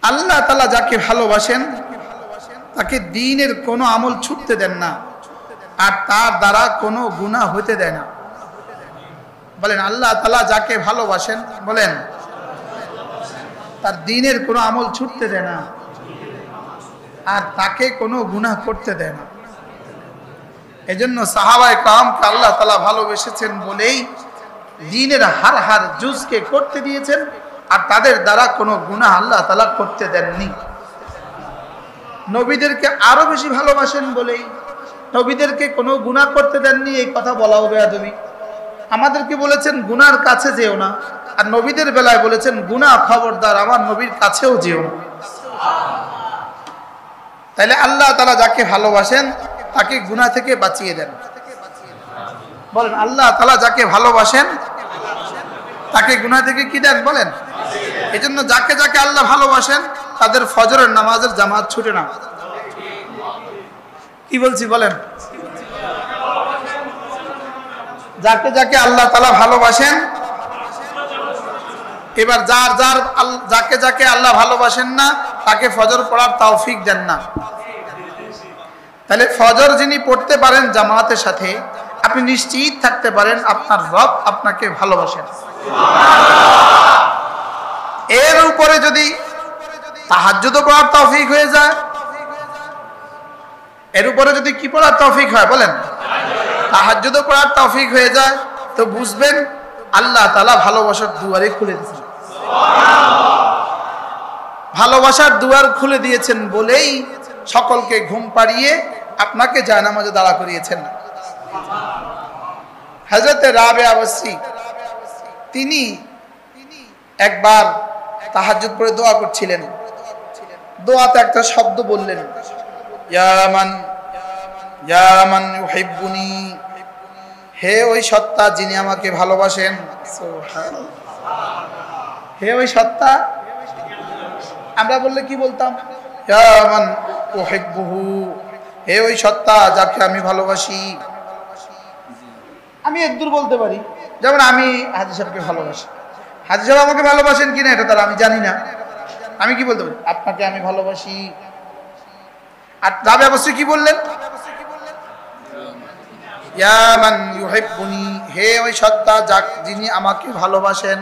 আল্লাহ তাআলা যাকে ভালোবাসেন তাকে দ্বীনের কোনো আমল ছুটতে দেন না, আর তার দ্বারা কোনো গুনাহ হতে দেয় না। বলেন আল্লাহ তাআলা যাকে ভালোবাসেন, বলেন তার দ্বীনের কোনো আমল ছুটতে দেয় না, আর তাকে কোনো গুনাহ করতে দেয় না। এজন্য সাহাবায়ে কেরামকে আল্লাহ তাআলা ভালোবেসেছেন বলেই দ্বীনের হার জুজকে করতে দিয়েছেন, আর তাদের দ্বারা কোনো গুনাহ আল্লাহ তাআলা করতে দেননি। নবীদেরকে আরো বেশি ভালোবাসেন বলেই নবীদেরকে কোনো গুনাহ করতে দেননি, এই কথা বলাও বেয়াদবি। আমাদেরকে বলেছেন গুনার কাছে যেও না, আর নবীদের বেলায় বলেছেন গুনাহ খবরদার আমার নবীর কাছেও যেও না। তাইলে আল্লাহ তাআলা যাকে ভালোবাসেন তাকে গুনাহ থেকে বাঁচিয়ে দেন। বলেন আল্লাহ তাআলা যাকে ভালোবাসেন তাকে গুনাহ থেকে কি দেন? বলেন। এজন্য যাকে যাকে আল্লাহ ভালোবাসেন তাদের ফজরের নামাজের জামাত ছুটে না। কি বলছি বলেন? যাকে যাকে আল্লাহ তাআলা ভালোবাসেন, এবার যাকে যাকে আল্লাহ ভালোবাসেন না তাকে ফজর পড়ার তৌফিক দেন না। তাহলে ফজর যিনি পড়তে পারেন জামাতের সাথে, আপনি নিশ্চিত থাকতে পারেন আপনার রব আপনাকে ভালোবাসেন। এর উপরে যদি তাহাজ্জুদ পড়ার তৌফিক হয়ে যায়, এর উপরে যদি কি পড়ার তৌফিক হয়? বলেন তাহাজ্জুদ পড়ার তৌফিক হয়ে যায়, তো বুঝবেন আল্লাহ তাআলা ভালোবাসার দুয়ারে খুলে দিয়েছেন। ভালোবাসার দুয়ার খুলে দিয়েছেন বলেই সকলকে ঘুম পাড়িয়ে আপনাকে জায়নামাজে দাঁড়া করিয়েছেন। হযরত রাবেয়া বসরি তিনি একবার তাহাজ্জুদ পড়ে দোয়া করছিলেন। দোয়াতে একটা শব্দ বললেন, ইয়া মান ইউহিব্বুনি, হে ওই সত্তা যিনি আমাকে ভালোবাসেন। সুবহানাল্লাহ। হে ওই সত্তা, আমরা বললে কি বলতাম? ইয়া মান উহিব্বুহু, হে ওই সত্তা যাকে আমি ভালোবাসি। আমি একদূর বলতে পারি, যেমন আমি হাজী সাহেবকে ভালোবাসি। হাজী সাহেব আমাকে ভালোবাসেন কিনা এটা তার আমি জানি না, আমি কি বলতে পারি? আপনাকে আমি ভালোবাসি। আর রাবেয়া বসরি কি বললেন? ইয়া মান ইউহিব্বুনি, হে ওই সত্তা যিনি আমাকে ভালোবাসেন।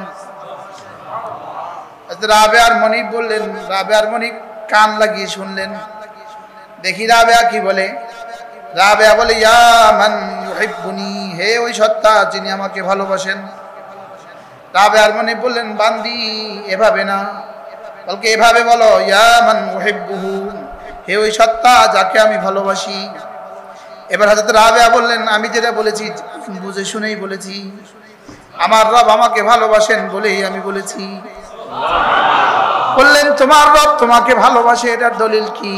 রাবেয়ার মনিব বললেন, রাবেয়ার মনিব কান লাগিয়ে শুনলেন, দেখি রাবেয়া কি বলে। রাবেয়া বলে, ইয়া মান ইউহিব্বুনি, হে ওই সত্তা যিনি আমাকে ভালোবাসেন। রাবেয়ার মনিব বললেন, বান্দি এভাবে না, বলকে এভাবে বলো, ইয়া মান উহিব্বুহু, হে ওই সত্তা যাকে আমি ভালোবাসি। এবার হযরত রাবেয়া বললেন, আমি যেটা বলেছি বুঝে শুনেই বলেছি, আমার রব আমাকে ভালোবাসেন বলেই আমি বলেছি। বললেন, তোমার রব তোমাকে ভালোবাসে এটার দলিল কি?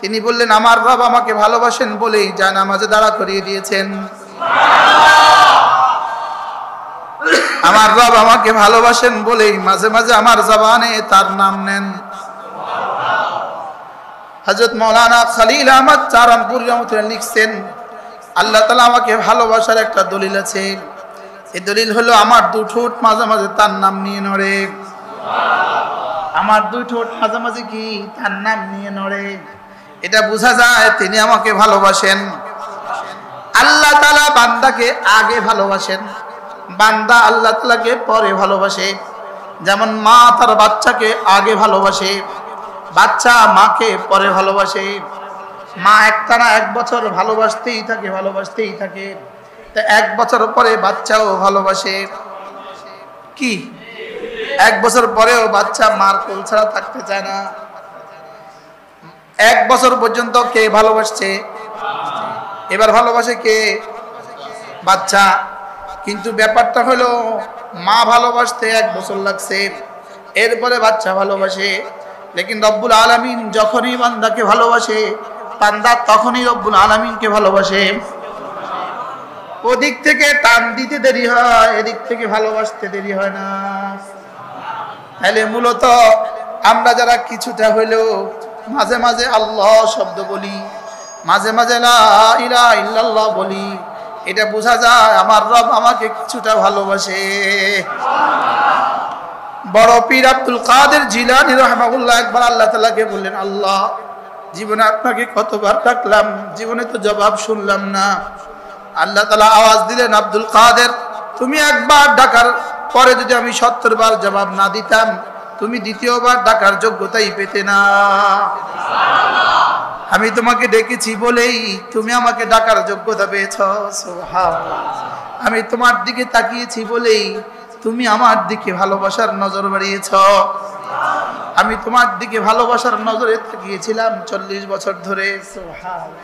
তিনি বললেন, আমার রব আমাকে ভালোবাসেন বলেই জায়নামাজে দাঁড়া করিয়ে দিয়েছেন। আমার রব আমাকে ভালোবাসেন বলেই মাঝে মাঝে আমার জবানে তার নাম নেন। হযরত মাওলানা খলিল আহমদ চারানপুরি রহমাতুল্লাহ লিখছেন, আল্লাহ তাআলা আমাকে ভালোবাসার একটা দলিল আছে। এই দলিল হলো আমার দুই ঠোঁট মাঝে মাঝে তার নাম নিয়ে নড়ে। আমার দুই ঠোঁট মাঝে মাঝে কি তার নাম নিয়ে নড়ে, এটা বোঝা যায় তিনি আমাকে ভালোবাসেন। আল্লাহ তাআলা বান্দাকে আগে ভালোবাসেন, বান্দা আল্লাহ তাআলাকে পরে ভালোবাসে। যেমন মা তার বাচ্চাকে আগে ভালোবাসে, বাচ্চা মাকে পরে ভালোবাসে। মা একটানা 1 বছর ভালোবাসতেই থাকে, ভালোবাসতেই থাকে, তো 1 বছর পরে বাচ্চাও ভালোবাসে। কি 1 বছর পরেও বাচ্চা মার কোল ছাড়া থাকতে চায় না। 1 বছর পর্যন্ত কে ভালোবাসছে? এবার ভালোবাসে কে? বাচ্চা। কিন্তু ব্যাপারটা হলো মা ভালোবাসতে 1 বছর লাগছে, এরপরে বাচ্চা ভালোবাসে। লেকিন রব্বুল আলামিন যখনই বান্দাকে ভালোবাসে, বান্দা তখনই রব্বুল আলামিনকে ভালোবাসে। ওদিক থেকে টান দিতে দেরি হয়, এদিক থেকে ভালোবাসতে দেরি হয় না। তাহলে মূলত আমরা যারা কিছুটা হইলেও মাঝে মাঝে আল্লাহ শব্দ বলি, মাঝে মাঝে লা ইলাহা ইল্লাল্লাহ বলি, এটা বোঝা যায় আমার রব আমাকে কিছুটা ভালোবাসে। বড় পীর আব্দুল কাদের জিলানী রাহিমাহুল্লাহ একবার আল্লাহ তাআলাকে বললেন, আল্লাহ, জীবনে আপনাকে কতবার ডাকলাম, জীবনে তো জবাব শুনলাম না। আল্লাহ তাআলা আওয়াজ দিলেন, আব্দুল কাদের, তুমি একবার ডাকার পরে যদি আমি 70 বার জবাব না দিতাম, তুমি দ্বিতীয়বার ডাকার যোগ্যতাই পেতে না। আমি তোমাকে ডেকেছি বলেই তুমি আমাকে ডাকার যোগ্যতা পেয়েছ। সুবহানাল্লাহ। আমি তোমার দিকে তাকিয়েছি বলেই তুমি আমার দিকে ভালোবাসার নজর বাড়িয়েছ। আমি তোমার দিকে ভালোবাসার নজরে তাকিয়েছিলাম 40 বছর ধরে। সুবহানাল্লাহ।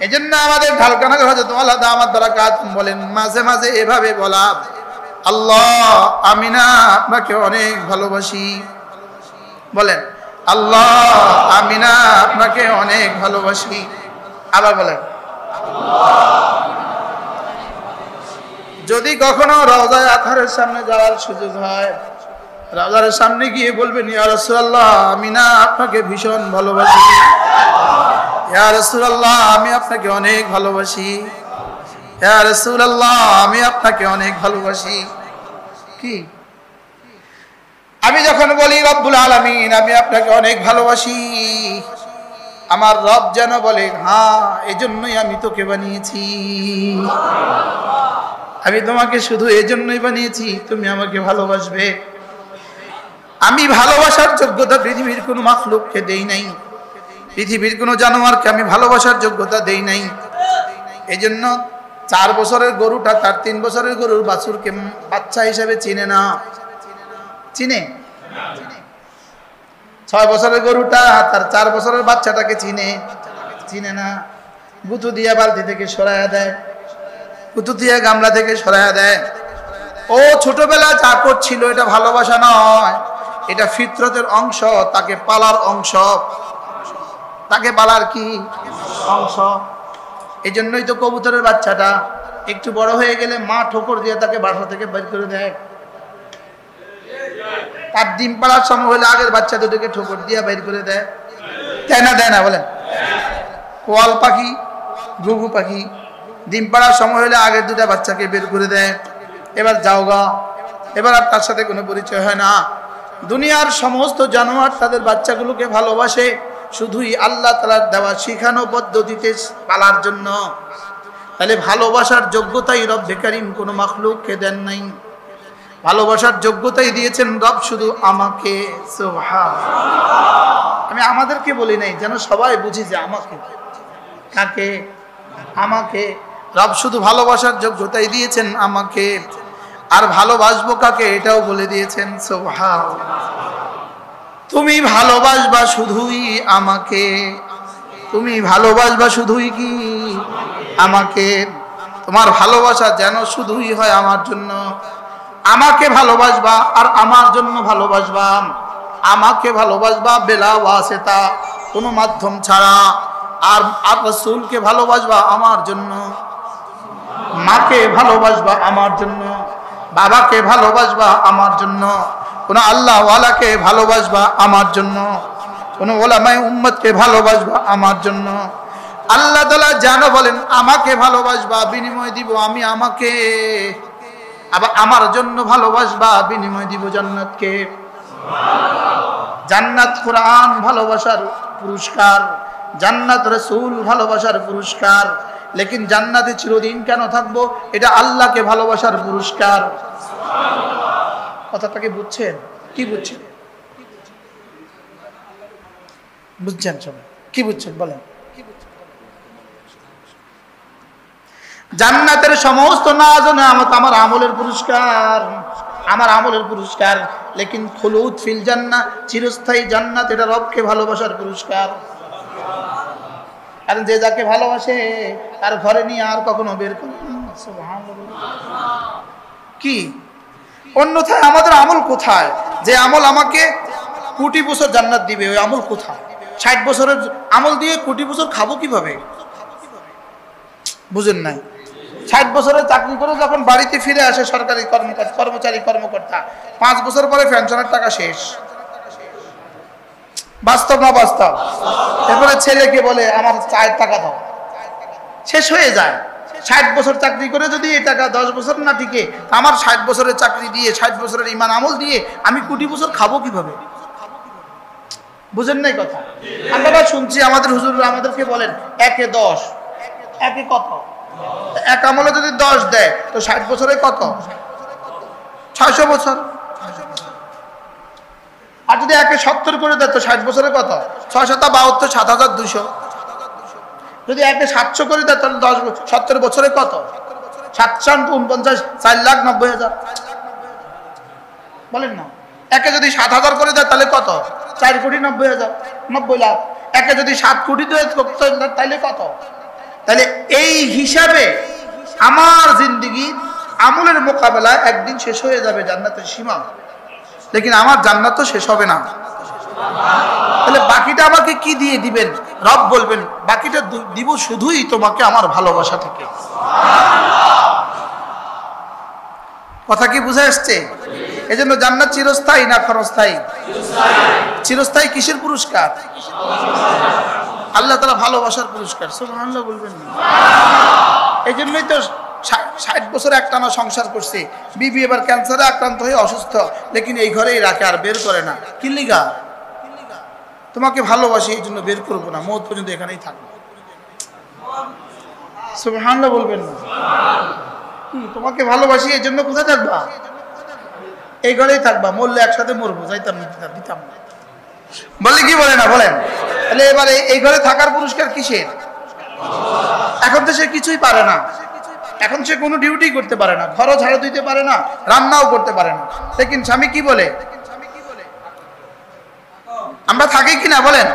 এজন্য আমাদের ঢালকানগর হযরত ওয়ালা দামাত বারাকাতুম বলেন, মাঝে মাঝে এভাবে বলা, আল্লাহ, আমি না আপনাকে অনেক ভালোবাসি। বলেন, আল্লাহ, আমি না আপনাকে অনেক ভালোবাসি। আবার বলেন, যদি কখনো রওজায়ে আতহারের সামনে যাওয়ার সুযোগ হয়, রওজার সামনে গিয়ে বলবেন, ইয়া রাসূলুল্লাহ, আমি না আপনাকে ভীষণ ভালোবাসি। ইয়া রাসূলুল্লাহ, আমি আপনাকে অনেক ভালোবাসি। ইয়া রাসূলুল্লাহ, আমি আপনাকে অনেক ভালোবাসি। কি আমি যখন বলি রব্বুল আলামিন, আমি আপনাকে অনেক ভালোবাসি, আমার রব যেন বলে, হ্যাঁ, এজন্যই আমি তোকে বানিয়েছি। আমি তোমাকে শুধু এজন্যই বানিয়েছি, তুমি আমাকে ভালোবাসবে। আমি ভালোবাসার যোগ্যতা পৃথিবীর কোনো মাখলুককে দেই নাই, পৃথিবীর কোনো জানোয়ারকে আমি ভালোবাসার যোগ্যতা দেই নাই। এজন্য 4 বছরের গরুটা তার 3 বছরের গরুর বাছুরকে বাচ্চা হিসেবে চিনে না। চিনে? 6 বছরের গরুটা তার 4 বছরের বাচ্চাটাকে চিনে না। গুঁতো দিয়ে বালতি থেকে সরাইয়া দেয়, গুঁতো দিয়ে গামলা থেকে সরাইয়া দেয়। ও ছোটবেলা যা করছিল এটা ভালোবাসা নয়, এটা ফিতরতের অংশ, তাকে পালার অংশ, তাকে পালার কি অংশ। এই জন্যই তো কবুতরের বাচ্চাটা একটু বড় হয়ে গেলে মা ঠোকর দিয়ে তাকে বাসা থেকে বের করে দেয়। তার ডিম পাড়ার সময় হলে আগের বাচ্চা দুটোকে ঠোকর দিয়ে বের করে দেয়, তাই না? দেয় না? বলেন। কোয়াল পাখি, ঘুঘু পাখি ডিম পাড়ার সময় হলে আগের 2টা বাচ্চাকে বের করে দেয়, এবার যাও গা, এবার আর তার সাথে কোনো পরিচয় হয় না। দুনিয়ার সমস্ত জানোয়ার তাদের বাচ্চাগুলোকে ভালোবাসে শুধুই আল্লাহ তাআলার দেওয়া শিখানো পদ্ধতিতে পালার জন্য। তাহলে ভালোবাসার যোগ্যতাই রব্বে কারীম কোনো মাখলুককে দেন নাই, ভালোবাসার যোগ্যতাই দিয়েছেন রব শুধু আমাকে। সুবহানাল্লাহ। আমি আমাদেরকে বলি নাই, যেন সবাই বুঝি যে আমাকে। কাকে? আমাকে। রব শুধু ভালোবাসার যোগ্যতাই দিয়েছেন আমাকে, আর ভালোবাসবো কাকে এটাও বলে দিয়েছেন। সুবহানাল্লাহ। তুমি ভালোবাসবা শুধুই আমাকে, তুমি ভালোবাসবা শুধুই কি আমাকে। তোমার ভালোবাসা যেন শুধুই হয় আমার জন্য। আমাকে ভালোবাসবা আর আমার জন্য ভালোবাসবা। আমাকে ভালোবাসবা বেলা ওয়াসিতা, কোনো মাধ্যম ছাড়া। আর রাসূলকে ভালোবাসবা আমার জন্য। মাকে ভালোবাসবা আমার জন্য, বাবাকে ভালোবাসবা আমার জন্য, কোন আল্লাহওয়ালাকে ভালোবাসবা আমার জন্য, কোন ওলামায়ে উম্মতকে ভালোবাসবা আমার জন্য। আল্লাহ তাআলা জানো বলেন, আমাকে ভালোবাসবা, বিনিময় দিব আমি আমাকে। আবার আমার জন্য ভালোবাসবা, বিনিময় দিব জান্নাতকে। জান্নাত কোরআন ভালোবাসার পুরস্কার, জান্নাত রাসূল ভালোবাসার পুরস্কার। লেকিন জান্নাতে চিরদিন কেন থাকবো, এটা আল্লাহকে ভালোবাসার পুরস্কার। কথাটাকে বুঝছেন? কি বুঝছেন? বুঝছেন সবাই? কি বুঝছেন বলেন? জান্নাতের সমস্ত নাজ ও নেয়ামত আমার আমলের পুরস্কার, আমার আমলের পুরস্কার। লেকিন খুলুদ ফিল জান্নাহ, চিরস্থায়ী জান্নাত, এটা রবকে ভালোবাসার পুরস্কার। কারণ যে যাকে ভালোবাসে তার ঘরে নিয়ে আর কখনো বের করে না। সুবহানাল্লাহ। কি অন্যথায় আমাদের আমল কোথায়? যে আমল আমাকে কোটি বছর জান্নাত দিবে, ওই আমল কোথায়? 60 বছরের আমল দিয়ে কোটি বছর খাবো কিভাবে? বুঝেন নাই? 60 বছরের চাকরি করে যখন বাড়িতে ফিরে আসে সরকারি কর্মকর্তা, 5 বছর পরে পেনশনের টাকা শেষ। বাস্তব না বাস্তব? এরপরে ছেলেকে বলে আমার 4 টাকা দাও, শেষ হয়ে যায়। 60 বছর চাকরি করে যদি এই টাকা 10 বছর না টিকে, আমার 60 বছরের চাকরি দিয়ে 60 বছরের ইমান আমল দিয়ে আমি কোটি বছর খাবো কিভাবে? বুঝেন নাই কথা? আমরা শুনছি আমাদের হুজুররা আমাদেরকে বলেন 1 এ 10, 1 এ কত? এক আমলে যদি 10 দেয় তো 60 বছরে কত? 600 বছর। আর যদি 1 এ 70 করে দেয় তো 60 বছরে কত? 6 7 72, 7200। যদি 1 এ 700 করে দেয় তাহলে 70 বছরে কত? 749, 4,90,000। বলেন না। 1 এ যদি 7,000 করে দেয় তাহলে কত? 4,90,000, 90 লাখ। 1 এ যদি 7 কোটি দেয় তাহলে কত? তাহলে এই হিসাবে আমার জিন্দেগি আমলের মোকাবেলায় একদিন শেষ হয়ে যাবে জান্নাতের সীমা, লেকিন আমার জান্নাত তো শেষ হবে না। তাহলে বাকিটা আমাকে কি দিয়ে দিবেন? রব বলবেন বাকিটা দিব শুধুই তোমাকে আমার ভালোবাসা থেকে। কথা কি বুঝে আসছে? এজন্য জান্নাত চিরস্থায়ী না ক্ষণস্থায়ী? চিরস্থায়ী। কিসের পুরস্কার? আল্লাহ তাআলা ভালোবাসার পুরস্কার। সুবহানাল্লাহ বলবেন না? এই জন্যই তো 60 বছর একটানা সংসার করছে, বিবি এবার ক্যান্সারে আক্রান্ত হয়ে অসুস্থ, লেকিন এই ঘরেই রাখে, আর বের করে না। কি লিগা? তোমাকে ভালোবাসি এই জন্য বের করবো না, মওত পর্যন্ত এখানেই থাকবো। সুবহানাল্লাহ বলবেন না? তোমাকে ভালোবাসি এই জন্য কোথায় থাকবা? এই ঘরেই থাকবা, মরলে একসাথে মরবো, যাইতাম দিতাম না। বলে কি বলে না? বলেন। তাহলে এবারে এই ঘরে থাকার পুরস্কার কিসের? এখন তো সে কিছুই পারে না, এখন সে কোনো ডিউটি করতে পারে না, ঘরও ঝাড়ু দিতে পারে না, রান্নাও করতে পারে না, লেকিন স্বামী কি বলে? আমরা থাকি কিনা বলেন?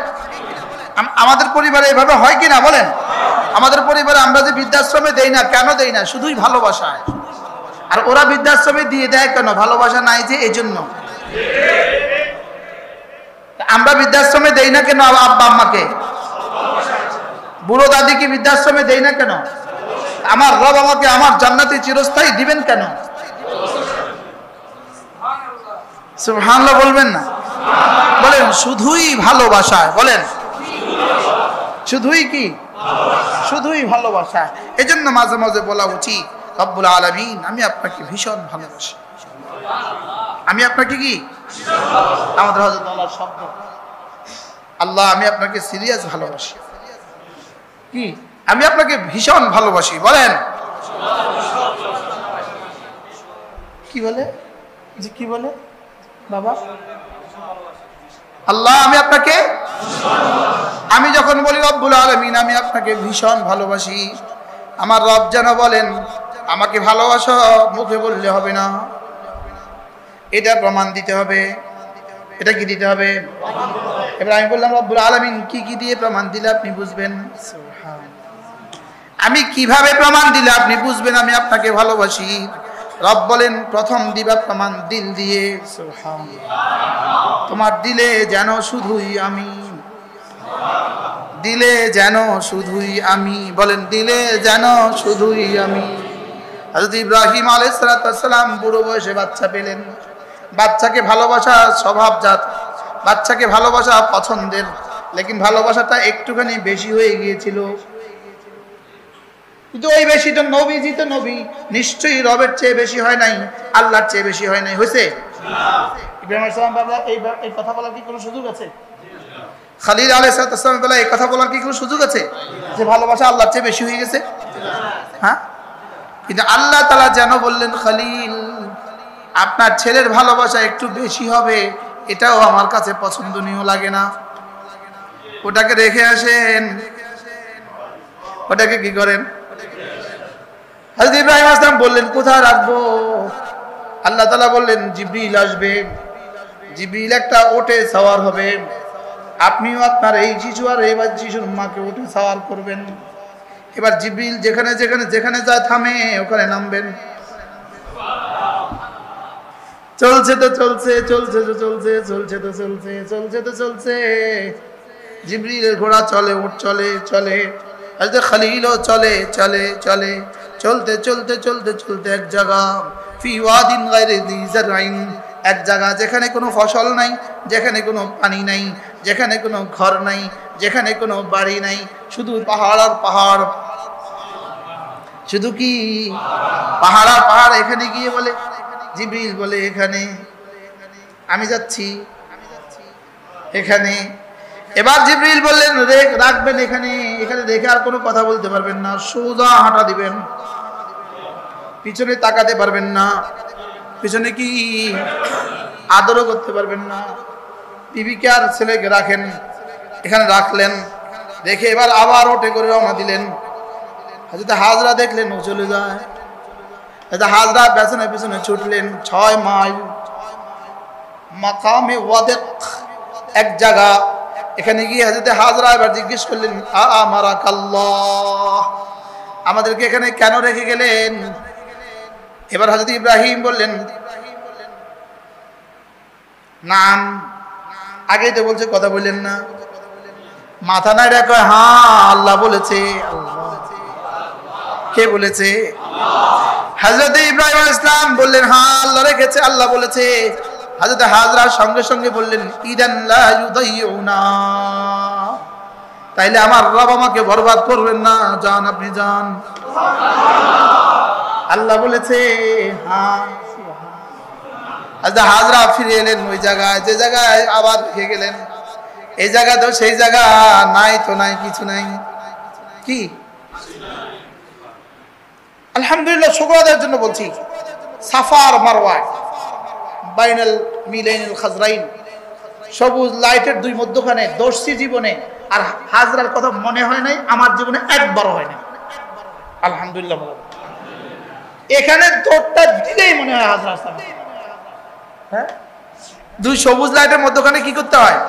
আমাদের পরিবারে এভাবে হয় কিনা বলেন? আমাদের পরিবারে আমরা যে বৃদ্ধাশ্রমে দেই না, কেন দেই না? শুধুই ভালোবাসায়। আর ওরা বৃদ্ধাশ্রমে দিয়ে দেয় কেন? ভালোবাসা নাই যে, এই জন্য। আমরা বৃদ্ধাশ্রমে দেই না কেন? আব্বা আম্মাকে, বুড়ো দাদিকে বৃদ্ধাশ্রমে দেই না কেন? আমার রব আমাকে আমার জান্নাতে চিরস্থায়ী দিবেন কেন? সুবহানাল্লাহ বলবেন না? বলেন শুধুই ভালোবাসা। বলেন শুধুই কি? শুধুই ভালোবাসা। এজন্য মাঝে মাঝে বলা উচিত, রব্বুল আলামিন আমি আপনাকে ভীষণ ভালোবাসি। আমি আপনাকে কি? আমাদের হযরত আল্লাহর শব্দ, আল্লাহ আমি আপনাকে সিরিয়াস ভালোবাসি। কি? আমি আপনাকে ভীষণ ভালোবাসি। বলেন কি বলে? জি কি বলে বাবা? আল্লাহ আমি আপনাকে, আমি যখন বলি রব্বুল আলামিন আমি আপনাকে ভীষণ ভালোবাসি, আমার রব যেন বলেন আমাকে ভালোবাসো, মুখে বললে হবে না, এটা প্রমাণ দিতে হবে। এটা কি দিতে হবে? এবার আমি বললাম রব্বুল আলামিন কি কি দিয়ে প্রমাণ দিলে আপনি বুঝবেন? আমি কিভাবে প্রমাণ দিলে আপনি বুঝবেন আমি আপনাকে ভালোবাসি? রব বলেন প্রথম দিবা প্রমাণ দিল দিয়ে। তোমার দিলে যেন শুধুই আমি, দিলে যেন শুধুই আমি। বলেন দিলে যেন শুধুই আমি। হযরত ইব্রাহিম আলাইহিস সালাম বুড়ো বয়সে বাচ্চা পেলেন। বাচ্চাকে ভালোবাসা স্বভাবজাত, বাচ্চাকে ভালোবাসা পছন্দের, লেকিন ভালোবাসাটা একটুখানি বেশি হয়ে গিয়েছিল। কিন্তু ওই বেশিটা নবীজি তো নবী, নিশ্চয়ই রবের চেয়ে বেশি হয় নাই, আল্লাহর চেয়ে বেশি হয় নাই। হয়েছে? ইব্রাহিম আলাইহিস সালাম বাবা এই কথা বলার কি কোনো সুযোগ আছে? খালিল আলাইহিস সালাম বলে এই কথা বলার কি কোনো সুযোগ আছে যে ভালোবাসা আল্লাহর চেয়ে বেশি হয়ে গেছে? হ্যাঁ, কিন্তু আল্লাহ তাআলা যেন বললেন খালিল আপনার ছেলের ভালোবাসা একটু বেশি হবে, এটাও আমার কাছে পছন্দনীয় লাগে না, ওটাকে রেখে আসেন। ওটাকে কি করেন? হযরত ইব্রাহিম আলাইহিস সালাম বললেন কোথায় রাখবো? আল্লাহ তাআলা বললেন জিবরিল আসবে, জিবরিল একটা ওটে সওয়ার হবে, আপনিও আপনার এই শিশু আর এই শিশুর মাকে ওটে সওয়ার করবেন। এবার জিবরিল যেখানে যেখানে যেখানে যায় থামে ওখানে নামবেন। চলছে তো চলছে, চলছে তো চলছে, চলছে তো চলছে, চলছে তো চলছে। জিবরিলের ঘোড়া চলে, উট চলে, চলে। হযরত খলিলও চলে, চলে, চলে। চলতে চলতে চলতে চলতে এক জায়গা ফি ওয়াদিন গায়রি যি জারইন, এক জায়গা যেখানে কোনো ফসল নাই, যেখানে কোনো পানি নাই, যেখানে কোনো ঘর নাই, যেখানে কোনো বাড়ি নাই, শুধু পাহাড় আর পাহাড়। শুধু কি পাহাড় আর পাহাড়। এখানে গিয়ে বলে জিবরিল বলে এখানে, আমি যাচ্ছি এখানে। এবার জিবরিল বললেন রাখবেন এখানে, এখানে রেখে আর কোনো কথা বলতে পারবেন না, সোজা হাঁটা দিবেন, পিছনে তাকাতে পারবেন না, পিছনে কি আদরও করতে পারবেন না। বিবিকে আর ছেলেকে রাখেন, এখানে রাখলেন, রেখে এবার আবার ওঠে করে রওনা দিলেন। হযরত হাজরা দেখলেন ও চলে যায়। হযরত হাজরা পেছনে পেছনে ছুটলেন 6 মাইল। মাকামে ওয়াদিক এক জায়গা, এখানে গিয়ে হযরত হাজরা এবার জিজ্ঞেস করলেন আমারাকাল্লাহ, আমাদেরকে এখানে কেন রেখে গেলেন? এবার হযরত ইব্রাহিম বললেন নাম, আগেই তো বলছে কথা বললেন না, মাথা নাই রেখে হ্যাঁ আল্লাহ বলেছে। কে বলেছে? হযরত ইব্রাহিম আলাইহিস সালাম বললেন হ্যাঁ আল্লাহ রেখেছে, আল্লাহ বলেছে। হযরত হাজরা সঙ্গে সঙ্গে বললেন ইদান লা ইউদাইউনা, তাইলে আমার রব আমাকে বরবাদ করবেন না, যান আপনি যান। আল্লাহ বলেছে হ্যাঁ। হযরত হাজরা ফিরে এলেন ওই জায়গায় যে জায়গায় আবার রেখে গেলেন। এই জায়গা তো সেই জায়গা নাই, তো নাই, কিছু নাই। কি আলহামদুলিল্লাহ শুকর আদায়ের জন্য বলছি, সাফা আর মারওয়া বাইনাল মিলাইনিল খাজরাইন, সবুজ লাইটের দুই মধ্যখানে দর্শি জীবনে আর হাজরার কথা মনে হয় নাই, আমার জীবনে একবারও হয় না। আলহামদুলিল্লাহ। এখানে দৌড়টা দিলেই মনে হয় হাজরা আসলাম। হ্যাঁ, দুই সবুজ লাইটের মধ্যখানে কি করতে হয়?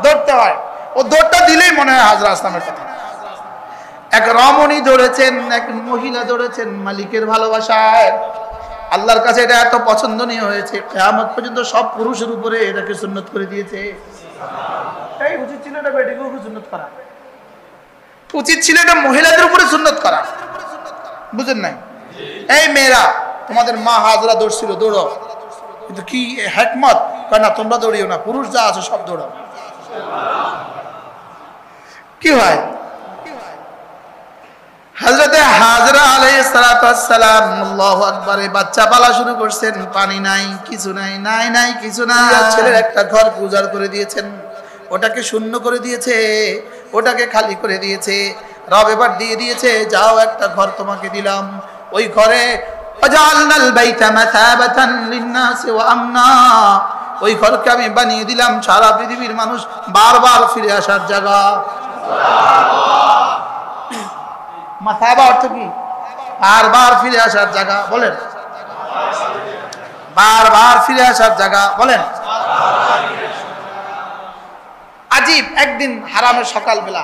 দৌড়তে হয়। ও দৌড়টা দিলেই মনে হয় হাজরা আসলামের কথা। এক রমণী দৌড়েছেন, এক মহিলা দৌড়েছেন মালিকের ভালোবাসায়। আল্লাহর কাছে এটা এত পছন্দনীয় হয়েছে, কিয়ামত পর্যন্ত সব পুরুষের উপরে এটাকে সুন্নত করে দিয়েছে। এই উচিত ছিল এটা বেটিকে উপরে সুন্নত করা, উচিত ছিল এটা মহিলাদের উপরে সুন্নত করা। বুঝেন নাই? এই মেয়েরা, তোমাদের মা হাজরা দৌড়ছিল, দৌড়ো। কিন্তু কি হিকমত, কয় না তোমরা দৌড়িও না, পুরুষ যা আছে সব দৌড়াও। কি হয়? হযরত হাজরা আলাইহিস সালাতু ওয়াস সালাম আল্লাহু আকবার, বাচ্চা পালা শুরু করছেন, পানি নাই, কিছু নাই, নাই নাই কিছু না। ছেলের একটা ঘর উজাড় করে দিয়েছেন, ওটাকে শূন্য করে দিয়েছে, ওটাকে খালি করে দিয়েছে। রব এবার দিয়ে দিয়েছে, যাও একটা ঘর তোমাকে দিলাম, ওই ঘরে ওয়াজআলনাল বাইতা মাসাবাতান লিন-নাসি ওয়া আমনা, ওই ঘরকে আমি বানিয়ে দিলাম সারা পৃথিবীর মানুষ বারবার ফিরে আসার জায়গা। মাসাবা অর্থ কি? বারবার ফিরে আসার জায়গা। বলেন বারবার ফিরে আসার জায়গা। বলেন আজীব। একদিন হারামের সকালবেলা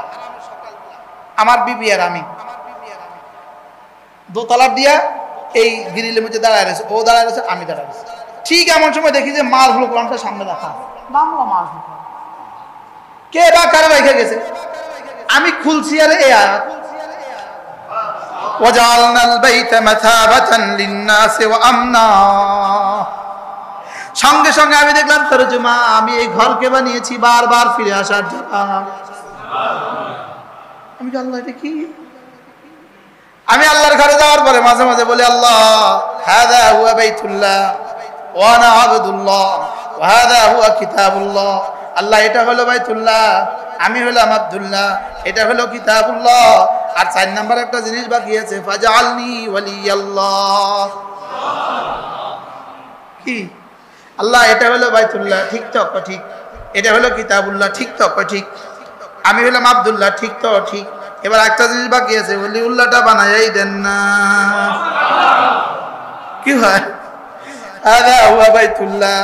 আমার বিবি আর আমি দোতলার দিয়া এই গ্রিলের মধ্যে দাঁড়ায় রয়েছে, ও দাঁড়ায় রয়েছে, আমি দাঁড়ায় রয়েছি। ঠিক এমন সময় দেখি যে মারফুল কোরআনটা সামনে রাখা, বাংলা মারফুল। কে বা কারে রেখে গেছে? আমি খুলছি আর এই আয়াত ওয়াজআলনাল বাইতা মাসাবাতান লিন-নাসি ওয়া আমনা। সঙ্গে সঙ্গে আমি দেখলাম তরজমা, আমি এই ঘরকে বানিয়েছি বারবার ফিরে আসার জায়গা। আমি আল্লাহ এটা কি? আমি আল্লাহর ঘরে যাওয়ার পরে মাঝে মাঝে বলি আল্লাহ হাযা হুয়া বাইতুল্লাহ ওয়া আনা আবদুল্লাহ ওয়া হাযা হুয়া কিতাবুল্লাহ। আল্লাহ এটা হলো বাইতুল্লাহ, আমি হলাম আব্দুল্লাহ, এটা হলো কিতাবুল্লাহ। আর 4 নাম্বার একটা জিনিস বাকি আছে, ফাজআলনি ওয়ালিয়াল্লাহ। কি? আল্লাহ এটা হলো বাইতুল্লাহ, ঠিক তো? ঠিক। এটা হলো কিতাবুল্লাহ, ঠিক তো? ঠিক। আমি হলাম আব্দুল্লাহ, ঠিক তো? ঠিক। এবার একটা জিনিস বাকি আছে, ওলিউল্লাহটা বানায়াই দেন না। কি হয়? হাযা হুয়া বাইতুল্লাহ,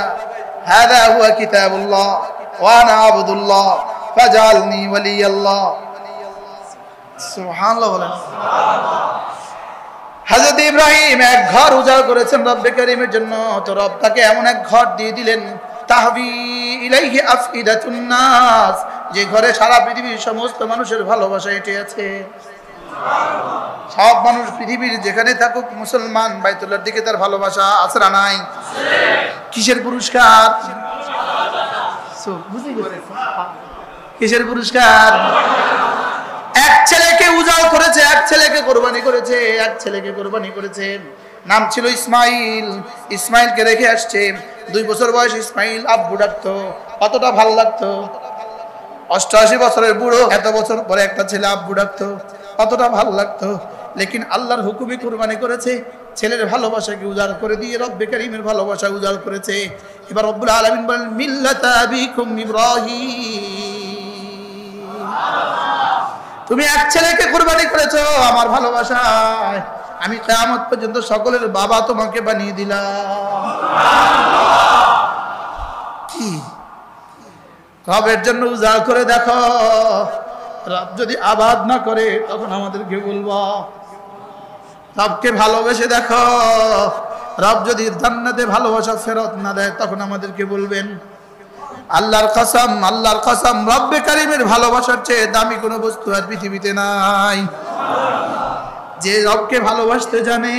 হাযা হুয়া কিতাবুল্লাহ ওয়া আনা আবদুল্লাহ ফাজআলনি ওয়ালিয়াল্লাহ। সুবহানাল্লাহ বলেন। হযরত ইব্রাহিম এক ঘর উজাড় করেছেন রব্বে কারীমের জন্য, তো রব তাকে এমন এক ঘর দিয়ে দিলেন তাহবি ইলাইহি আফইদাতুন নাস, যে ঘরে সারা পৃথিবীর সমস্ত মানুষের ভালোবাসা এটে আছে। সব মানুষ পৃথিবীর যেখানে থাকুক মুসলমান বাইতুল্লাহর দিকে তার ভালোবাসা আছে না নাই? কিসের পুরস্কার? কিসের পুরস্কার? এক ছেলেকে উজাড় করেছে, এক ছেলেকে কোরবানি করেছে, এক ছেলেকে কোরবানি করেছে। নাম ছিল ইসমাইল। ইসমাইলকে রেখে আসছে। 2 বছর বয়স ইসমাইল আব্বু ডাকতো, কতটা ভালো লাগতো। 88 বছরের বুড়ো, এত বছর পরে একটা ছেলে আব্বু ডাকতো, কতটা ভালো লাগতো। লেকিন আল্লাহর হুকুমে কুরবানি করেছে, ছেলের ভালোবাসাকে উজাড় করে দিয়ে রব্বে কারীমের ভালোবাসা উজাড় করেছে। এবার রব্বুল আলামিন বলেন মিল্লাতা আবিকুম ইব্রাহিম, তুমি এক ছেলেকে কুরবানি করেছো আমার ভালোবাসায়, আমি কিয়ামত পর্যন্ত সকলের বাবা তোমাকে বানিয়ে দিলাম। কি রবের জন্য উজাড় করে দেখো, রব যদি আবাদ না করে তখন আমাদেরকে বলবো। রবকে ভালোবেসে দেখো, রব যদি জান্নাতে ভালোবাসা ফেরত না দেয় তখন আমাদেরকে বলবেন। আল্লাহর কসম, আল্লাহর কসম, রব্বে কারীমের ভালোবাসার চেয়ে দামি কোনো বস্তু আর পৃথিবীতে নাই। যে রবকে ভালোবাসতে জানে,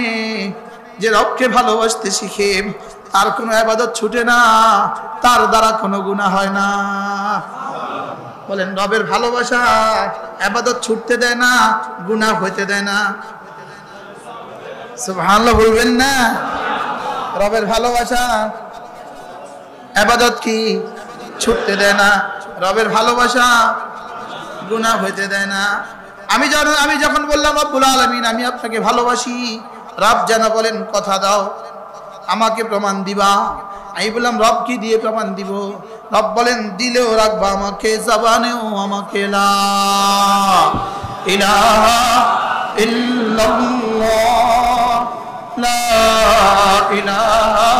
যে রবকে ভালোবাসতে শিখে, তার কোনো ইবাদত ছুটে না, তার দ্বারা কোনো গুনাহ হয় না। বলেন রবের ভালোবাসা ইবাদত ছুটতে দেয় না, গুনাহ হইতে দেয় না। সুবহানাল্লাহ বলবেন না? রবের ভালোবাসা ইবাদত কি ছুটতে দেয় না, রবের ভালোবাসা গুনাহ হইতে দেয় না। আমি যখন বললাম রব্বুল আলামিন আমি আপনাকে ভালোবাসি, রব যেন বলেন কথা দাও আমাকে প্রমাণ দিবা। আমি বললাম রব কি দিয়ে প্রমাণ দিব? রব বলেন দিলেও রাখবা আমাকে, জবানেও আমাকে। লা ইলাহা ইল্লাল্লাহ, লা ইলাহা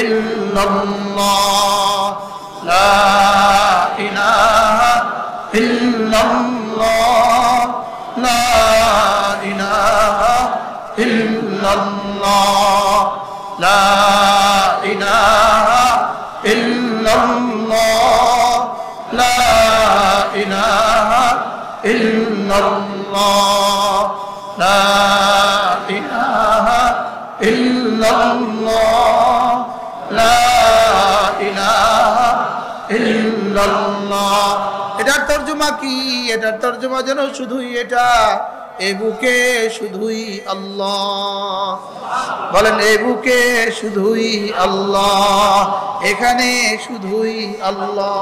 ইল্লাল্লাহ, লা ইলাহা ইল্লাল্লাহ, লা ইলাহা ইল্লাল্লাহ, লা ইলাহা ইল্লাল্লাহ, লা ইলাহা ইল্লাল্লাহ, লা ইলাহা ইল্লাল্লাহ, লা ইলাহা ইল্লাল্লাহ। এটার তরজমা কি? এটার তরজমা যেন শুধুই এটা, এ বুকে শুধুই আল্লাহ। বলেন এ বুকে শুধুই আল্লাহ, এখানে শুধুই আল্লাহ,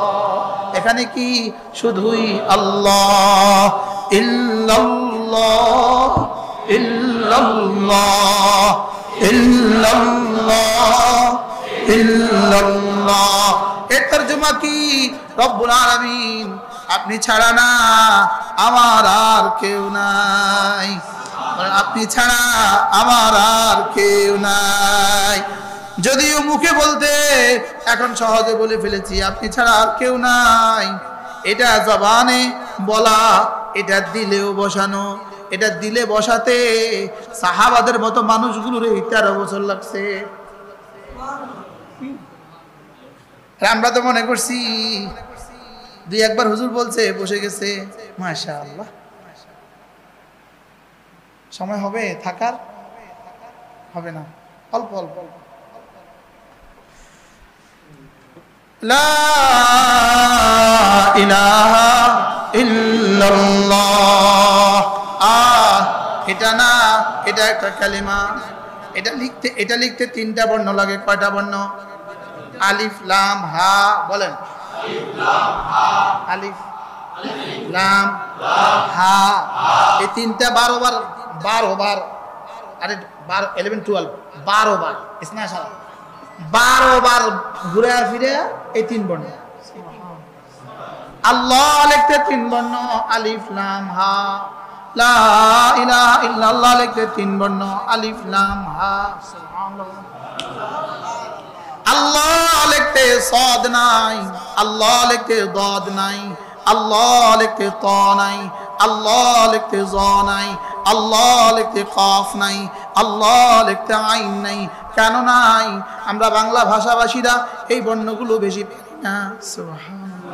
এখানে কি শুধুই আল্লাহ। ইল্লাল্লাহ ইল্লাল্লাহ ইল্লাল্লাহ ইল্লাল্লাহ। এর তরজমা কি? রব্বুল আলামিন আপনি ছাড়া না আমার আর কেউ নাই, আপনি ছাড়া আমার আর কেউ নাই। যদিও মুখে বলতে এখন সহজে বলে ফেলেছি আপনি ছাড়া আর কেউ নাই, এটা জবানে বলা, এটা দিলেও বসানো। এটা দিলে বসাতে সাহাবাদের মতো মানুষগুলোর 13 বছর লাগছে। আমরা তো মনে করছি 2-1 হুজুর বলছে বসে গেছে, মাশাআল্লাহ। সময় হবে থাকার? হবে না, অল্প অল্প অল্প। লা ইলাহা ইল্লাল্লাহ, এটা না, এটা একটা কালিমা। এটা লিখতে 3টা বর্ণ লাগে। কয়টা বর্ণ? আলিফ লাম হা। বলেন আলিফ লাম হা, এই 3টা 12 বার, 12 বার, আরে 12 11 12 12 বার, ইসনা 12 বার ঘুরে ফিরে এই 3 বর্ণ। আল্লাহ লিখতে 3 বর্ণ, আলিফ লাম হা। লা ইলাহা ইল্লাল্লাহ লিখতে 3 বর্ণ, আলিফ লাম হা। সুবহানাল্লাহ। আল্লাহ লিখতে সাদ নাই, আল্লাহ লিখতে দাদ নাই, আল্লাহ লিখতে ত নাই, আল্লাহ লিখতে জ নাই, আল্লাহ লিখতে কফ নাই, আল্লাহ লিখতে আইন নাই। কেন নাই? আমরা বাংলা ভাষাভাষীরা এই বর্ণগুলো বেশি পারি না। সুবহানাল্লাহ।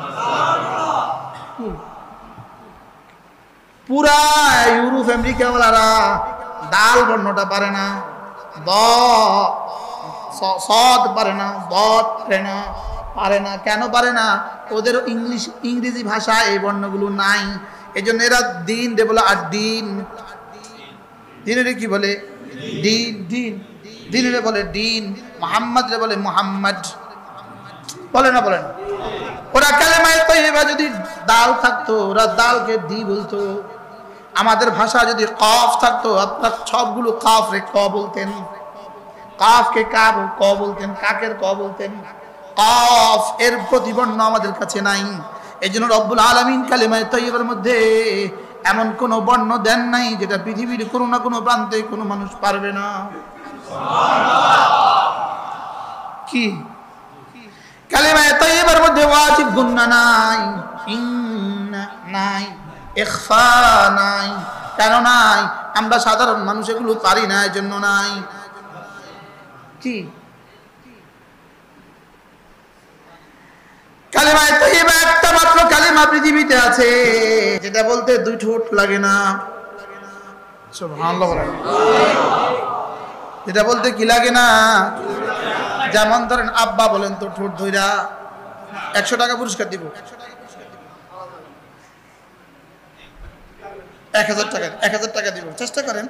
পুরা ইউরোপ আমেরিকাওয়ালারা দাল বর্ণটা পারে না, সদ পারে না, দত পারে না। কেন পারে না? ওদের ইংরেজি ভাষা এই বর্ণগুলো নাই। এই জন্য এরা দিন রে বলে আর দিন, দিনের কি বলে দিন, দিন দিনের বলে দিন, মোহাম্মদ রে বলে মোহাম্মদ, বলে না বলে না। ওরা কালেমায়ে তয়্যিবা যদি দাল থাকতো ওরা দালকে দি বলতো, আমাদের ভাষা যদি কফ থাকতো আপনার সবগুলো কাফ রে ক বলতেন, কাফকে কাব ক বলতেন, কাকের ক বলতেন। কফ এর প্রতিবর্ণ আমাদের কাছে নাই। এই জন্য রব্বুল আলামিন কালেমায়ে তয়্যিবার মধ্যে এমন কোন বর্ণ দেন নাই যেটা পৃথিবীর কোনো না কোনো প্রান্তে কোনো মানুষ পারবে না। কি কালেমায়ে তয়্যিবার মধ্যে ওয়াজিব গুন্না নাই, ইন্না নাই, ইখফা নাই। কেন নাই? আমরা সাধারণ মানুষ এগুলো পারি না, এর জন্য নাই। কি কালেমায়ে তয়্যিবা একটা মাত্র কালেমা পৃথিবীতে আছে যেটা বলতে দুই ঠোঁট লাগে না। সুবহানাল্লাহ বলেন। যেটা বলতে কি লাগে না? যেমন ধরেন আব্বা বলেন তো ঠোঁট ধইরা 100 টাকা পুরস্কার দিব, 1000 টাকা দিব, চেষ্টা করেন।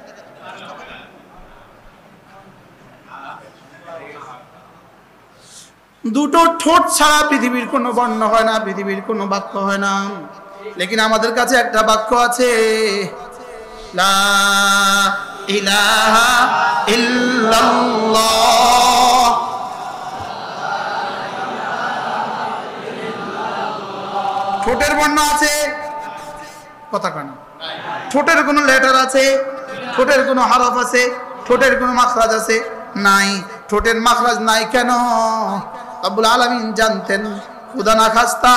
দুটো ঠোঁট ছাড়া পৃথিবীর কোনো বর্ণ হয় না, পৃথিবীর কোনো বাক্য হয় না। লেকিন আমাদের কাছে একটা বাক্য আছে, লা ইলাহা ইল্লাল্লাহ। ঠোঁটের বর্ণ আছে, কথা কয় না। ঠোঁটের কোনো লেটার আছে, ঠোঁটের কোনো হরফ আছে, ঠোঁটের কোনো মাখরাজ আছে? নাই। ঠোঁটের মাখরাজ নাই কেন? রব্বুল আলামিন জানতেন খুদা না খাস্তা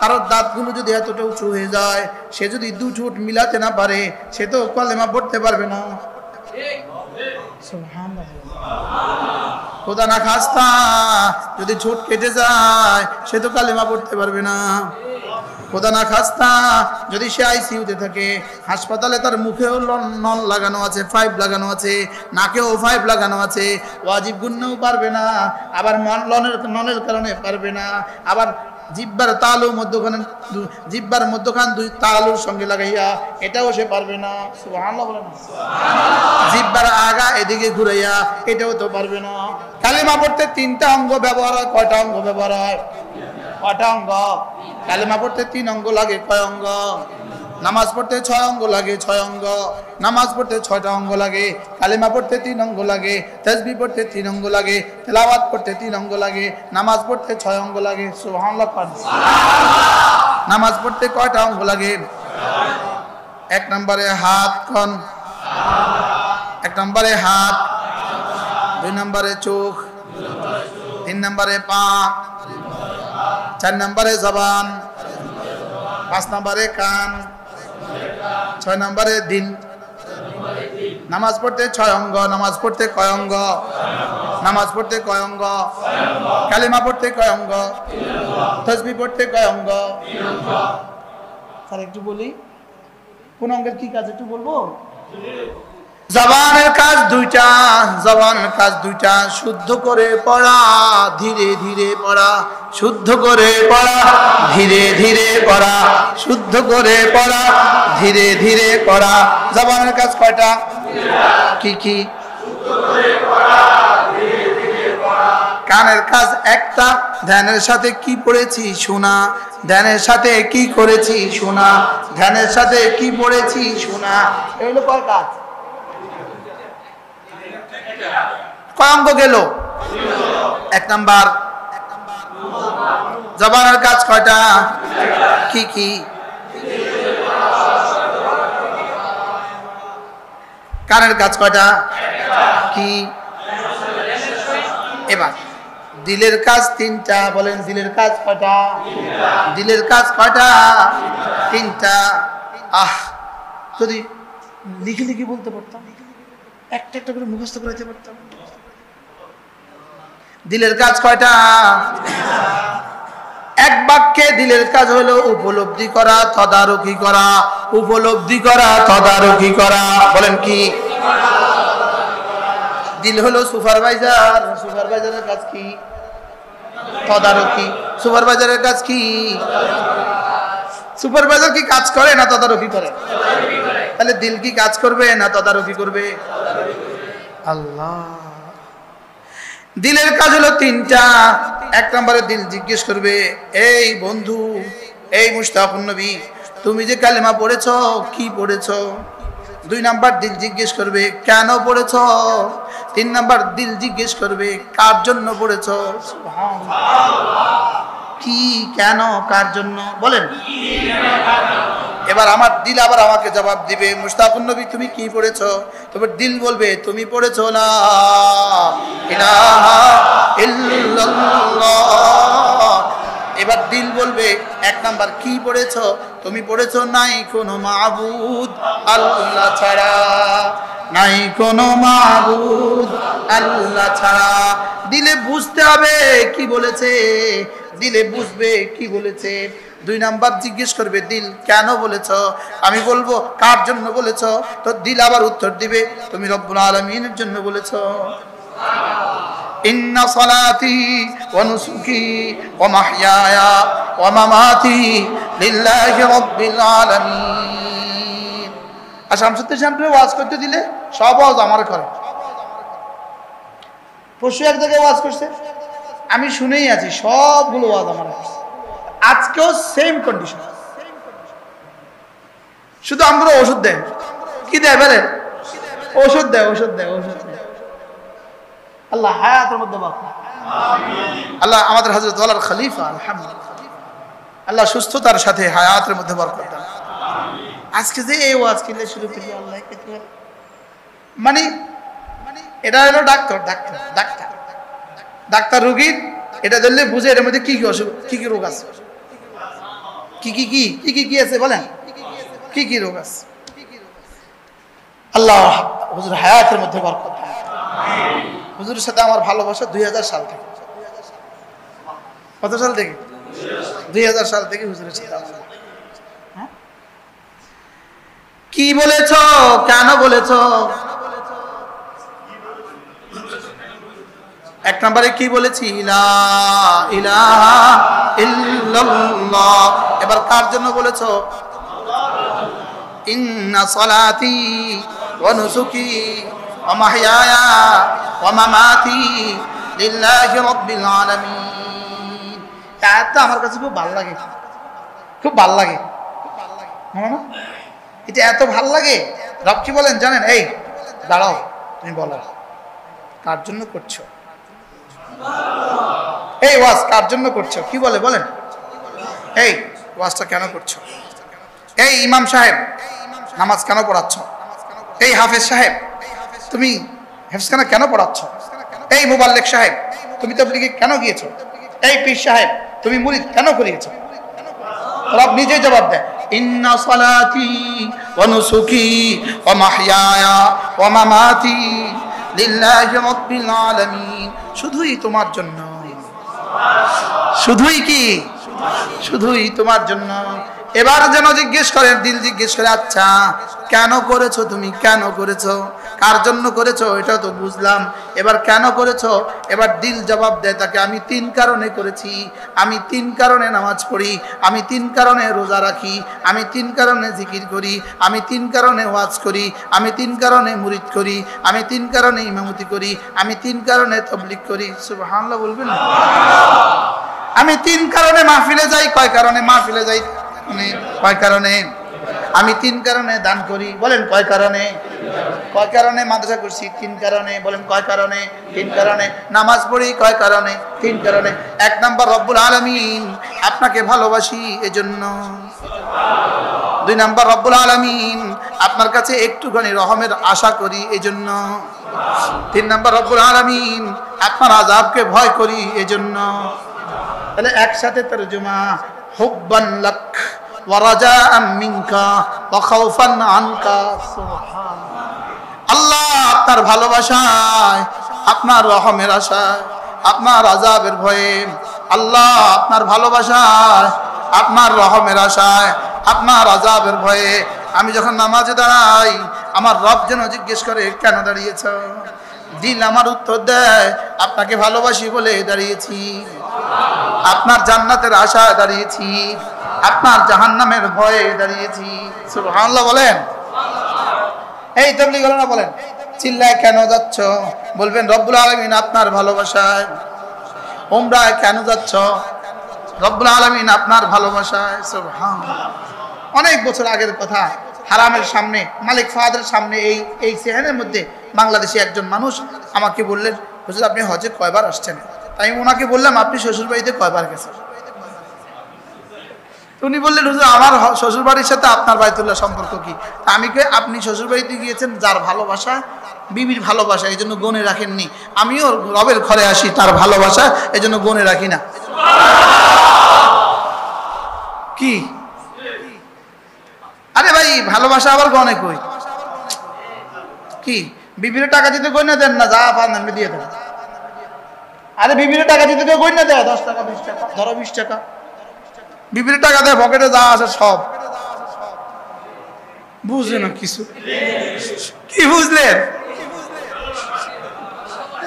কারোর দাঁতগুলো যদি এতটা উঁচু হয়ে যায়, সে যদি দু ঠোঁট মিলাতে না পারে সে তো কালেমা পড়তে পারবে না। খুদা না খাস্তা যদি ঠোঁট কেটে যায় সে তো কালেমা পড়তে পারবে না। খোদা না খাস্তা যদি সে আইসিইউতে থাকে, হাসপাতালে তার মুখেও নল লাগানো আছে, 5 লাগানো আছে, নাকেও 5 লাগানো আছে, ওয়াজিব গুন্নাও পারবে না, আবার নলের কারণে পারবে না, আবার জিব্বার তালু মধ্যখানে, জিব্বার মধ্যখান দুই তালুর সঙ্গে লাগাইয়া এটাও সে পারবে না। সুবহানাল্লাহ বলে না। জিব্বার আগা এদিকে ঘুরাইয়া এটাও তো পারবে না। কালেমা পড়তে 3টা অঙ্গ ব্যবহার হয়। কয়টা অঙ্গ ব্যবহার হয়? কয়টা অঙ্গ? কালেমা পড়তে 3 অঙ্গ লাগে। কয় অঙ্গ? নামাজ পড়তে 6 অঙ্গ লাগে। 6 অঙ্গ। নামাজ পড়তে 6টা অঙ্গ লাগে। কালেমা পড়তে 3 অঙ্গ লাগে। তাসবিহ পড়তে 3 অঙ্গ লাগে। তেলাওয়াত করতে 3 অঙ্গ লাগে। নামাজ পড়তে 6 অঙ্গ লাগে। সুবহানাল্লাহ। নামাজ পড়তে কয়টা অঙ্গ লাগে? 1 নম্বরে হাত, কোন 1 নম্বরে হাত, 2 নম্বরে চোখ, 3 নম্বরে পা, 4 নম্বরে জবান, 5 নম্বরে কান, 6 নম্বরে দিল। নামাজ পড়তে 6 অঙ্গ। নামাজ পড়তে কয় অঙ্গ? নামাজ পড়তে কয় অঙ্গ? কালেমা পড়তে কয় অঙ্গ? তাসবিহ পড়তে কয় অঙ্গ? স্যার একটু বলি কোন অঙ্গের কি কাজ একটু বলবো? জবানের কাজ 2টা। জবানের কাজ 2টা। শুদ্ধ করে পড়া, ধীরে ধীরে পড়া। শুদ্ধ করে পড়া, ধীরে ধীরে পড়া। শুদ্ধ করে পড়া, ধীরে ধীরে পড়া। জবানের কাজ কয়টা? কি কি? কানের কাজ একটা, ধ্যানের সাথে কি পড়েছি শোনা। ধ্যানের সাথে কি করেছি শোনা। ধ্যানের সাথে কি পড়েছি শোনা। এগুলো কয় কাজ? কয় অঙ্গ গেল? 1 নাম্বার। জবানের কাজ কয়টা? কি কি? কানের কাজ কয়টা? কি? এবার দিলের কাজ 3টা। বলেন দিলের কাজ কয়টা? দিলের কাজ কয়টা? 3টা। যদি লিখে লিখে বলতে পারতাম, একটা একটা করে মুখস্থ করাইতে পারতাম। দিলের কাজ কয়টা? এক বাক্যে দিলের কাজ হলো উপলব্ধি করা, তদারকি করা। উপলব্ধি করা, তদারকি করা। বলেন কি? দিল হলো সুপারভাইজার। সুপারভাইজারের কাজ কি? তদারকি। সুপারভাইজারের কাজ কি? সুপারভাইজার কি কাজ করে না তদারকি করে? তাহলে দিল কি কাজ করবে না তদারকি করবে? আল্লাহ, দিলের কাজ হলো তিনটা। এক নম্বরে দিল জিজ্ঞেস করবে, এই বন্ধু, এই মুশতাকুন নবী, তুমি যে কালেমা পড়েছো কি পড়েছো? দুই নাম্বার দিল জিজ্ঞেস করবে কেন পড়েছো? তিন নাম্বার দিল জিজ্ঞেস করবে কার জন্য পড়েছো? কি, কেন, কার জন্য? বলেন। এবার আমার দিল আবার আমাকে জবাব দিবে, মুশতাকুন নবী তুমি কি পড়েছো? তবে দিল বলবে তুমি পড়েছো লা ইলাহা ইল্লাল্লাহ। এবার দিল বলবে এক নাম্বার কি পড়েছো? তুমি পড়েছো নাই কোনো মাবুদ আল্লাহ ছাড়া, নাই কোনো মাবুদ আল্লাহ ছাড়া। দিলে বুঝতে হবে কি বলেছে, দিলে বুঝবে কি বলেছে। দুই নাম্বার জিজ্ঞেস করবে দিল কেন বলেছো? আমি বলবো কার জন্য বলেছো? তো দিল আবার উত্তর দিবে তুমি রব্বুল আলামিনের জন্য বলেছো। ইন্না সালাতি ওয়া নুসুকি ওয়া মাহইয়ায়া ওয়া মামাতি লিল্লাহি রাব্বিল আলামিন। আর শামসুদ্দিন সাহেবকে ওয়াজ করতে দিলে সব ওয়াজ আমার করে। পরশু এক জায়গায় ওয়াজ করছে, আমি শুনেই আছি, সবগুলো ওয়াজ আমার করছে। আজকেও সেম কন্ডিশন, শুধু আমরা ওষুধ দেয়। কি দেয় বলেন? ওষুধ দেয়, ওষুধ দেয়, ওষুধ দেয়। আল্লাহ হায়াতের মধ্যে বারাকা, আল্লাহ আমাদের হযরত ওয়ালার খলিফা আলহামদুলিল্লাহ, আল্লাহ সুস্থতার সাথে হায়াতের মধ্যে বরকত দান। আজকে যে এই ওয়াজ কিনলে শুরু করলি, আল্লাহ মানে এটা হলো ডাক্তার, ডাক্তার ডাক্তার ডাক্তার রোগীর এটা ধরলে বুঝে এর মধ্যে কি কি অসুখ, কি কি রোগ আছে, কি কি কি কি কি কি আছে বলেন, কি কি রোগ আছে। আল্লাহ হুজুর হায়াতের মধ্যে বরকত দান। হুজুরের সাথে আমার ভালোবাসা 2000 সাল থেকে। কত সাল থেকে? 2000 সাল থেকে হুজুরের সাথে আমার। কি বলেছো, কেন বলেছো? এক নম্বরে কি বলেছি? লা ইলাহা ইল্লাল্লাহ। এবার কার জন্য বলেছো? ইন্না সালাতি ওয়া নুসুকি ওয়া মাহইয়ায়া ওয়া মামাতি লিল্লাহি রাব্বিল আলামিন। এটা আমার কাছে খুব ভালো লাগে, খুব ভালো লাগে। এটা এত ভালো লাগে। রব কি বলেন জানেন? এই দাঁড়াও, তুমি বলো কার জন্য করছো এই ওয়াজ, কার জন্য করছো? কি বলে বলেন? এই ওয়াজটা কেন করছো? এই ইমাম সাহেব নামাজ কেন পড়াচ্ছ? এই হাফেজ সাহেব তুমি হেফজখানা কেন পড়াচ্ছ? এই মুবাল্লিগ সাহেব তুমি তাবলীগে কেন গিয়েছো? এই পীর সাহেব তুমি মুরিদ কেন করিয়েছো? রব নিজে জবাব দেয়, ইন্না সালাতি ওয়া নুসুকি ওয়া মাহইয়ায়া ওয়া মামাতি লিল্লাহি রাব্বিল আলামিন। শুধুই তোমার জন্য, শুধুই কি? শুধুই তোমার জন্য। এবার যেন জিজ্ঞেস করেন, দিল জিজ্ঞেস করে আচ্ছা কেন করেছো তুমি, কেন করেছো, কার জন্য করেছো এটা তো বুঝলাম, এবার কেন করেছো? এবার দিল জবাব দেয় তাকে, আমি 3 কারণে করেছি। আমি 3 কারণে নামাজ পড়ি, আমি 3 কারণে রোজা রাখি, আমি 3 কারণে জিকির করি, আমি 3 কারণে ওয়াজ করি, আমি 3 কারণে মুরিদ করি, আমি 3 কারণে ইমামতি করি, আমি 3 কারণে তাবলীগ করি। সুবহানাল্লাহ বলবেন না? আমি 3 কারণে মাহফিলে যাই। কয় কারণে মাহফিলে যাই? কয় কারণে? আমি 3 কারণে দান করি। বলেন কয় কারণে? কয় কারণে মাদ্রাসা করছি? 3 কারণে। বলেন কয় কারণে? 3 কারণে। নামাজ পড়ি কয় কারণে? 3 কারণে। 1 নাম্বার রব্বুল আলামিন আপনাকে ভালোবাসি এজন্য। 2 নাম্বার রব্বুল আলামিন আপনার কাছে একটুখানি রহমের আশা করি এজন্য। 3 নাম্বার রব্বুল আলামিন আপনার আযাবকে ভয় করি এজন্য। তাহলে একসাথে তরজমা, হুব্বান লাক ওয়া রাজাআন মিনকা ওয়া খাউফান আনকা। সুবহানাল্লাহ। আল্লাহ আপনার ভালোবাসায়, আপনার রহমের আশায়, আপনার আযাবের ভয়ে। আল্লাহ আপনার ভালোবাসায়, আপনার রহমের আশায়, আপনার আযাবের ভয়ে আমি যখন নামাজে দাঁড়াই আমার রব যেন জিজ্ঞেস করে কেন দাঁড়িয়েছ? দিল আমার উত্তর দেয়, আপনাকে ভালোবাসি বলে দাঁড়িয়েছি, আপনার জান্নাতের আশায় দাঁড়িয়েছি, আপনার জাহান্নামের ভয়ে দাঁড়িয়েছি। সুবহানাল্লাহ বলেন। এই তাবলীগ ওয়ালারা বলেন, চিল্লায় কেন যাচ্ছ? বলবেন রব্বুল আলামিন আপনার ভালোবাসায়। উমরায় কেন যাচ্ছ? রব্বুল আলামিন আপনার ভালোবাসায়। সুবহানাল্লাহ। অনেক বছর আগের কথা, হারামের সামনে, মালিক ফাহাদের সামনে, এই সেহানের মধ্যে বাংলাদেশি একজন মানুষ আমাকে বললেন, হুজুর আপনি হজে কয়বার আসছেন? তাই ওনাকে বললাম আপনি শ্বশুর বাড়িতে কয়বার গেছেন? উনি বললেন হুজুর আমার শ্বশুর বাড়ির সাথে আপনার বাইতুল্লাহ সম্পর্ক কি? আমি কে, আপনি শ্বশুর বাড়িতে গিয়েছেন যার ভালোবাসা, বিবির ভালোবাসা, এই জন্য গনে রাখেননি। আমিও রবের ঘরে আসি তার ভালোবাসা, এই জন্য গনে রাখি না। কি আরে ভাই, ভালোবাসা আবার গনে কই? কি বিবির টাকা দিতে গই না দেন না, যা পান দিয়ে দেন। আরে বিবির টাকা দিতে কেউ গই না দেয়, 10 টাকা 20 টাকা, ধরো 20 টাকা বিবির টাকা দেয়, পকেটে যা আছে সব। বুঝলে না কিছু? কি বুঝলেন?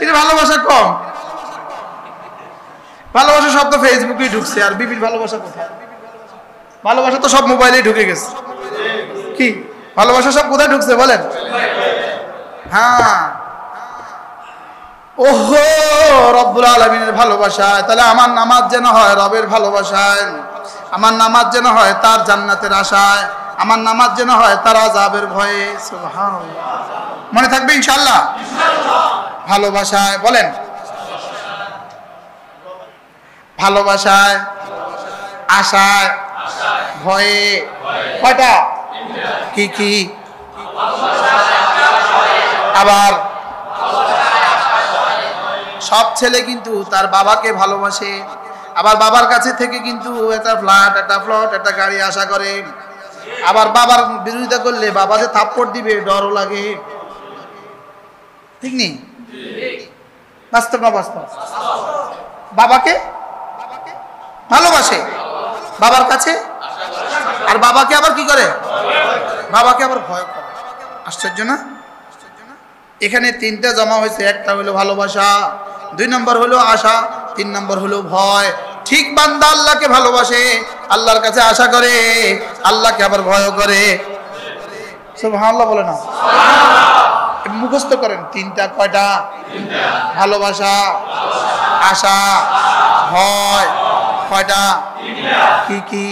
এটা ভালোবাসা কম। ভালোবাসা সব তো ফেসবুকেই ঢুকছে, আর বিবির ভালোবাসা কোথায়? ভালোবাসা তো সব মোবাইলেই ঢুকে গেছে। কি ভালোবাসা সব কোথায় ঢুকছে বলেন? হ্যাঁ, ওহো রব্বুল আলামিনের ভালোবাসায়। তাহলে আমার নামাজ যেন হয় রবের ভালোবাসায়, আমার নামাজ যেন হয় তার জান্নাতের আশায়, আমার নামাজ যেন হয় তার আযাবের ভয়ে। সুবহানাল্লাহ। মনে থাকবে ইনশাআল্লাহ? ভালোবাসায় বলেন, ভালোবাসায়, আশায়, ভয়ে। কয়টা? কি কি? আবার সব ছেলে কিন্তু তার বাবাকে ভালোবাসে, আবার বাবার কাছে থেকে কিন্তু একটা ফ্ল্যাট, একটা প্লট, একটা গাড়ি আশা করে। আবার বাবার বিরোধিতা করলে বাবা যে থাপ্পড় দিবে ডরও লাগে। ঠিক নেই? বাস্তব না বাস্তব? বাবাকে ভালোবাসে, বাবার কাছে, আর বাবাকে আবার কি করে? বাবাকে আবার ভয় করে। আশ্চর্য না? এখানে তিনটা জমা হয়েছে, একটা হলো ভালোবাসা, 2 নম্বর হলো আশা, 3 নম্বর হলো ভয়। ঠিক বান্দা আল্লাহকে ভালোবাসে, আল্লাহর কাছে আশা করে, আল্লাহকে আবার ভয় করে। সুবহানাল্লাহ বলে না? মুখস্থ করেন তিনটা। কয়টা? ভালোবাসা, আশা, ভয়। কয়টা? কি কি?